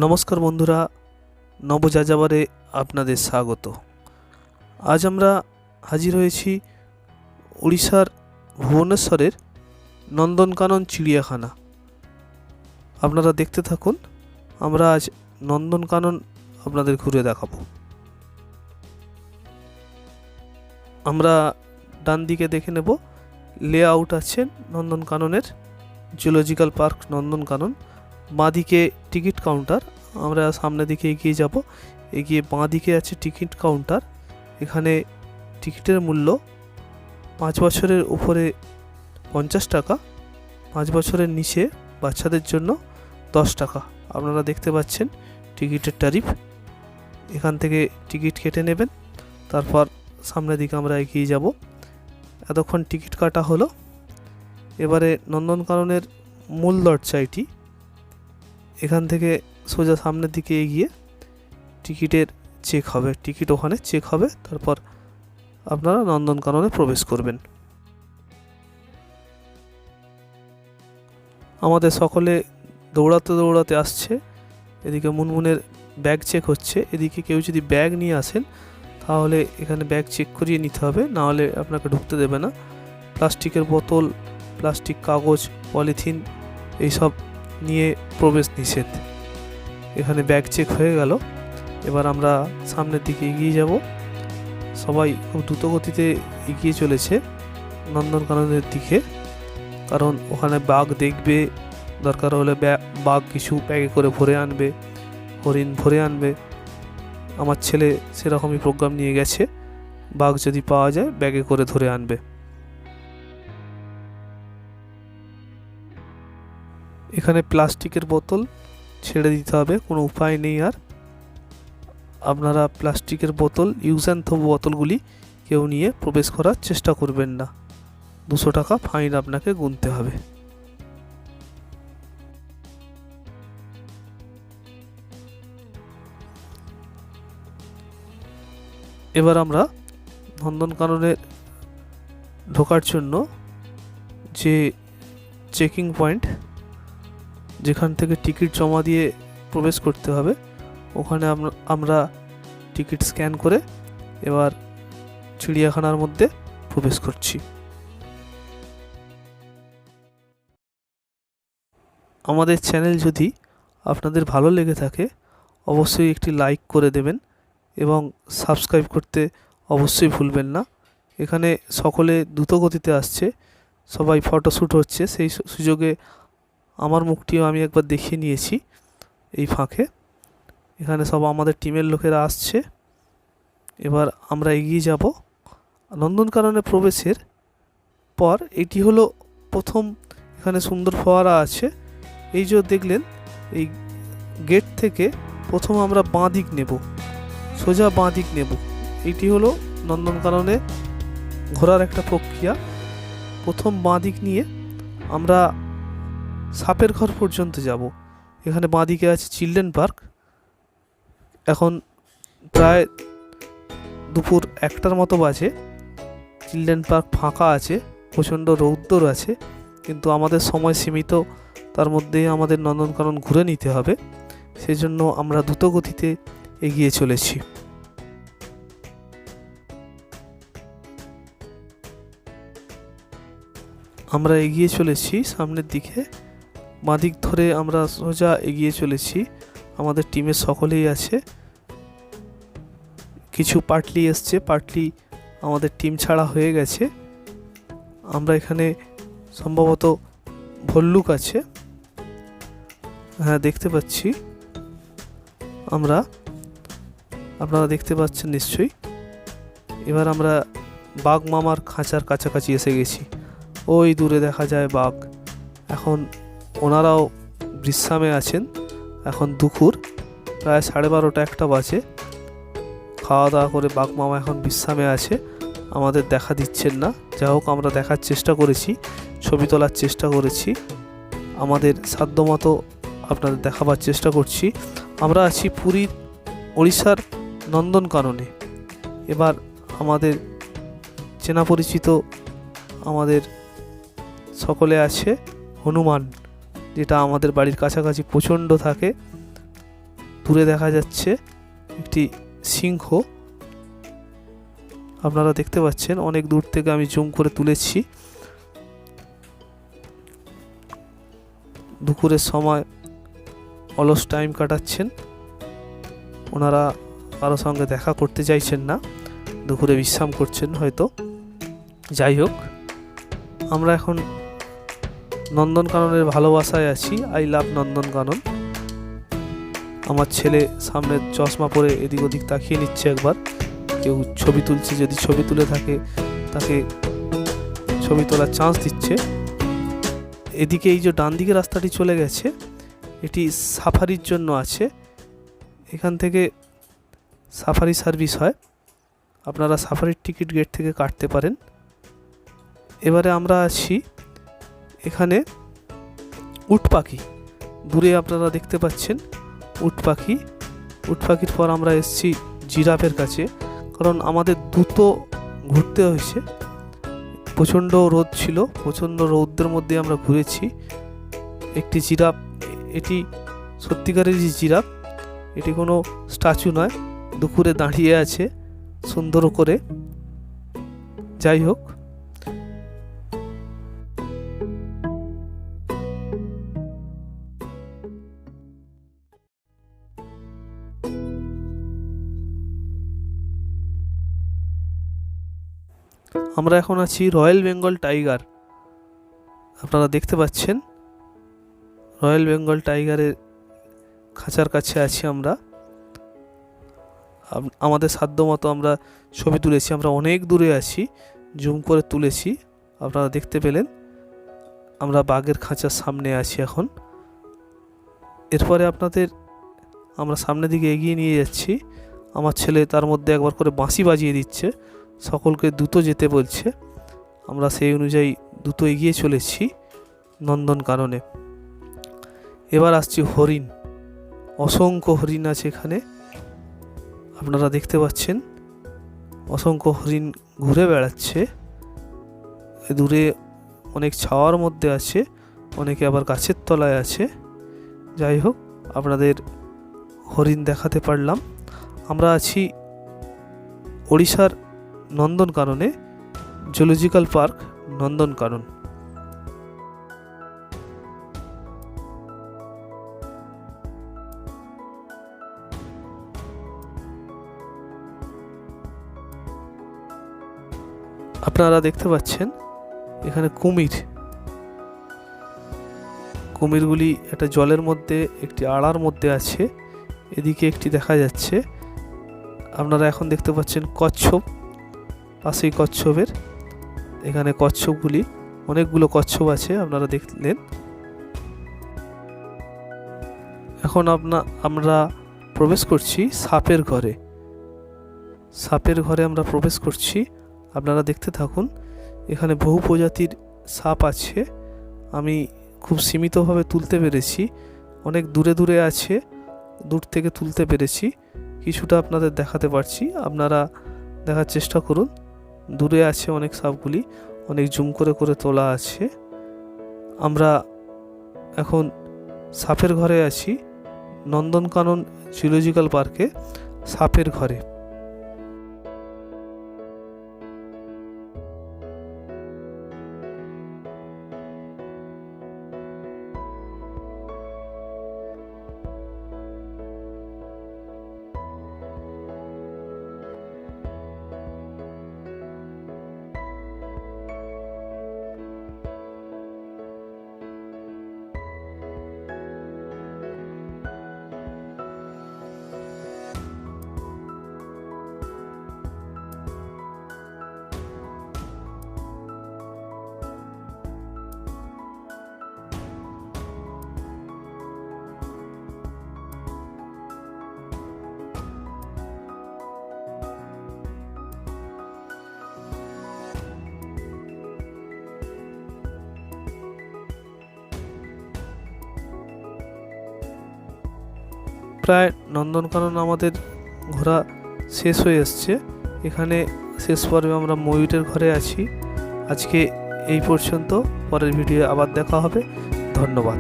নমস্কার বন্ধুরা, নবযাযাবরে আপনাদের স্বাগত। আজ আমরা হাজির হয়েছি উড়িষ্যার ভুবনেশ্বরের নন্দনকানন চিড়িয়াখানা। আপনারা দেখতে থাকুন। আমরা আজ নন্দনকানন আপনাদের ঘুরে দেখাবো। আমরা ডান দিকে দেখে নেব লেআউট আছে নন্দনকাননের, জুলজিক্যাল পার্ক নন্দনকানন। বাঁ দিকে টিকিট কাউন্টার। আমরা সামনের দিকে এগিয়ে যাব। এগিয়ে বাঁ দিকে আছে টিকিট কাউন্টার। এখানে টিকিটের মূল্য 5 বছরের উপরে 50 টাকা, 5 বছরের নিচে বাচ্চাদের জন্য 10 টাকা। আপনারা দেখতে পাচ্ছেন টিকিটের ট্যারিফ। এখান থেকে টিকিট কেটে নেবেন, তারপর সামনের দিকে আমরা এগিয়ে যাব। এতক্ষণ টিকিট কাটা হলো। এবারে নন্দনকাননের মূল দরজা এটি। এখান থেকে সোজা সামনের দিকে এগিয়ে টিকিটের চেক হবে, টিকিট ওখানে চেক হবে, তারপর আপনারা নন্দনকাননে প্রবেশ করবেন। আমাদের সকলে দৌড়াতে দৌড়াতে আসছে। এদিকে মুনমুনের ব্যাগ চেক হচ্ছে। এদিকে কেউ যদি ব্যাগ নিয়ে আসেন তাহলে এখানে ব্যাগ চেক করিয়ে নিতে হবে, না হলে আপনাকে ঢুকতে দেবে না। প্লাস্টিকের বোতল, প্লাস্টিক, কাগজ, পলিথিন এইসব নিয়ে প্রবেশ নিষেধ। এখানে ব্যাগ চেক হয়ে গেল। এবার আমরা সামনের দিকে এগিয়ে যাব। সবাই খুব দ্রুত গতিতে এগিয়ে চলেছে নন্দনকাননের দিকে, কারণ ওখানে বাঘ দেখবে, দরকার হলে বাঘ কিছু ব্যাগে করে ভরে আনবে, হরিণ ভরে আনবে। আমার ছেলে সেরকমই প্রোগ্রাম নিয়ে গেছে, বাঘ যদি পাওয়া যায় ব্যাগে করে ধরে আনবে। এখানে প্লাস্টিকের বোতল ছেড়ে দিতে হবে, কোনো উপায় নেই আর। আপনারা প্লাস্টিকের বোতল, ইউজ অ্যান্ড থ্রো বোতলগুলি কেউ নিয়ে প্রবেশ করার চেষ্টা করবেন না। 200 টাকা ফাইন আপনাকে গুনতে হবে। এবার আমরা নন্দনকাননে ঢোকার জন্য যে চেকিং পয়েন্ট, যেখান থেকে টিকিট জমা দিয়ে প্রবেশ করতে হবে, ওখানে আমরা টিকিট স্ক্যান করে এবার চিড়িয়াখানার মধ্যে প্রবেশ করছি। আমাদের চ্যানেল যদি আপনাদের ভালো লেগে থাকে অবশ্যই একটি লাইক করে দেবেন এবং সাবস্ক্রাইব করতে অবশ্যই ভুলবেন না। এখানে সকলে দ্রুত গতিতে আসছে, সবাই ফটোশ্যুট হচ্ছে। সেই সুযোগে আমার মুখটিও আমি একবার দেখিয়ে নিয়েছি এই ফাঁকে। এখানে সব আমাদের টিমের লোকেরা আসছে। এবার আমরা এগিয়ে যাব। নন্দনকাননে প্রবেশের পর এটি হলো প্রথম, এখানে সুন্দর ফোয়ারা আছে। এই যে দেখলেন, এই গেট থেকে প্রথম আমরা বাঁ দিক নেব, সোজা বাঁ দিক নেব। এটি হলো নন্দনকাননে ঘোরার একটা প্রক্রিয়া। প্রথম বাঁ দিক নিয়ে আমরা সাপের ঘর পর্যন্ত যাব। এখানে বাঁ দিকে আছে চিলড্রেন পার্ক। এখন প্রায় দুপুর 1টার মতো বাজে। চিলড্রেন পার্ক ফাঁকা আছে, প্রচণ্ড রৌদ্র আছে, কিন্তু আমাদের সময় সীমিত, তার মধ্যেই আমাদের নন্দনকানন ঘুরে নিতে হবে। সেই জন্য আমরা দ্রুত গতিতে এগিয়ে চলেছি। আমরা এগিয়ে চলেছি সামনের দিকে। বাঁ দিক ধরে আমরা সোজা এগিয়ে চলেছি। আমাদের টিমের সকলেই আছে। কিছু পার্টলি এসছে, পার্টলি আমাদের টিম ছাড়া হয়ে গেছে। আমরা এখানে সম্ভবত ভল্লুক আছে, হ্যাঁ দেখতে পাচ্ছি আপনারা দেখতে পাচ্ছেন নিশ্চয়ই। এবার আমরা বাঘ মামার খাঁচার কাছাকাছি এসে গেছি। ওই দূরে দেখা যায় বাঘ। এখন ওনারাও বিশ্রামে আছেন। এখন দুপুর প্রায় 12:30 1টা বাজে। খাওয়া দাওয়া করে বাঘ মামা এখন বিশ্রামে আছে, আমাদের দেখা দিচ্ছেন না। যাই হোক, আমরা দেখার চেষ্টা করেছি, ছবি তোলার চেষ্টা করেছি, আমাদের সাধ্যমতো আপনাদের দেখাবার চেষ্টা করছি। আমরা আছি পুরীর ওড়িশার নন্দনকাননে। এবার আমাদের চেনা পরিচিত আমাদের সকলে আছে হনুমান, যেটা আমাদের বাড়ির কাছাকাছি প্রচণ্ড থাকে। দূরে দেখা যাচ্ছে একটি সিংহ, আপনারা দেখতে পাচ্ছেন অনেক দূর থেকে আমি জুম করে তুলেছি। দুপুরের সময় অলস টাইম কাটাচ্ছেন, ওনারা কারো সঙ্গে দেখা করতে চাইছেন না, দুপুরে বিশ্রাম করছেন হয়তো। যাই হোক, আমরা এখন নন্দনকাননের ভালোবাসায় আছি। I love Nandankanan. আমার ছেলে সামনে চশমা পরে এদিক ওদিক তাকিয়ে নিচ্ছে, একবার কেউ ছবি তুলছে, যদি ছবি তুলে থাকে তাকে ছবি তোলার চান্স দিচ্ছে। এদিকে এই যে ডান দিকে রাস্তাটি চলে গেছে, এটি সাফারির জন্য আছে। এখান থেকে সাফারি সার্ভিস হয়, আপনারা সাফারির টিকিট গেট থেকে কাটতে পারেন। এবারে আমরা আছি এখানে উট পাখি, দূরে আপনারা দেখতে পাচ্ছেন উট পাখি। উট পাখির পর আমরা এসেছি জিরাফের কাছে, কারণ আমাদের দ্রুত ঘুরতে হয়েছে, প্রচণ্ড রোদ ছিল, প্রচণ্ড রৌদ্রের মধ্যে আমরা ঘুরেছি। একটি জিরাফ, এটি সত্যিকারের যে জিরাফ, এটি কোনো স্ট্যাচু নয়, দুপুরে দাঁড়িয়ে আছে সুন্দর করে। যাই হোক, আমরা এখন আছি রয়্যাল বেঙ্গল টাইগার, আপনারা দেখতে পাচ্ছেন রয়্যাল বেঙ্গল টাইগারের খাঁচার কাছে আছি আমরা। আমাদের সাধ্যমতো আমরা ছবি তুলেছি, আমরা অনেক দূরে আছি, জুম করে তুলেছি, আপনারা দেখতে পেলেন। আমরা বাঘের খাঁচার সামনে আছি এখন। এরপরে আপনাদের আমরা সামনের দিকে এগিয়ে নিয়ে যাচ্ছি। আমার ছেলে তার মধ্যে একবার করে বাঁশি বাজিয়ে দিচ্ছে, সকলকে দ্রুত যেতে বলছে। আমরা সেই অনুযায়ী দ্রুত এগিয়ে চলেছি নন্দনকাননে। এবার আসছি হরিণ, অসংখ্য হরিণ আছে এখানে, আপনারা দেখতে পাচ্ছেন অসংখ্য হরিণ ঘুরে বেড়াচ্ছে। দূরে অনেক ছাওয়ার মধ্যে আছে, অনেকে আবার গাছের তলায় আছে। যাই হোক, আপনাদের হরিণ দেখাতে পারলাম। আমরা আছি ওড়িশার নন্দনকাননে, জুলজিক্যাল পার্ক নন্দনকানন। আপনারা দেখতে পাচ্ছেন এখানে কুমিরগুলি একটা জলের মধ্যে একটি আড়ার মধ্যে আছে, এদিকে একটি দেখা যাচ্ছে। আপনারা এখন দেখতে পাচ্ছেন কচ্ছপ, পাশেই কচ্ছপের, এখানে কচ্ছপগুলি, অনেকগুলো কচ্ছপ আছে আপনারা দেখলেন। এখন আমরা প্রবেশ করছি সাপের ঘরে। সাপের ঘরে আমরা প্রবেশ করছি, আপনারা দেখতে থাকুন। এখানে বহু প্রজাতির সাপ আছে, আমি খুব সীমিতভাবে তুলতে পেরেছি, অনেক দূরে দূরে আছে, দূর থেকে তুলতে পেরেছি, কিছুটা আপনাদের দেখাতে পারছি, আপনারা দেখার চেষ্টা করুন। দূরে আছে অনেক সাপগুলি, অনেক জুম করে করে তোলা আছে। আমরা এখন সাপের ঘরে আছি, নন্দনকানন জুলজিক্যাল পার্কে সাপের ঘরে। প্রায় নন্দনকানন আমাদের ঘোরা শেষ হয়ে এসছে। এখানে শেষ পর্বে আমরা ময়ূরের ঘরে আছি। আজকে এই পর্যন্ত, পরের ভিডিও আবার দেখা হবে। ধন্যবাদ।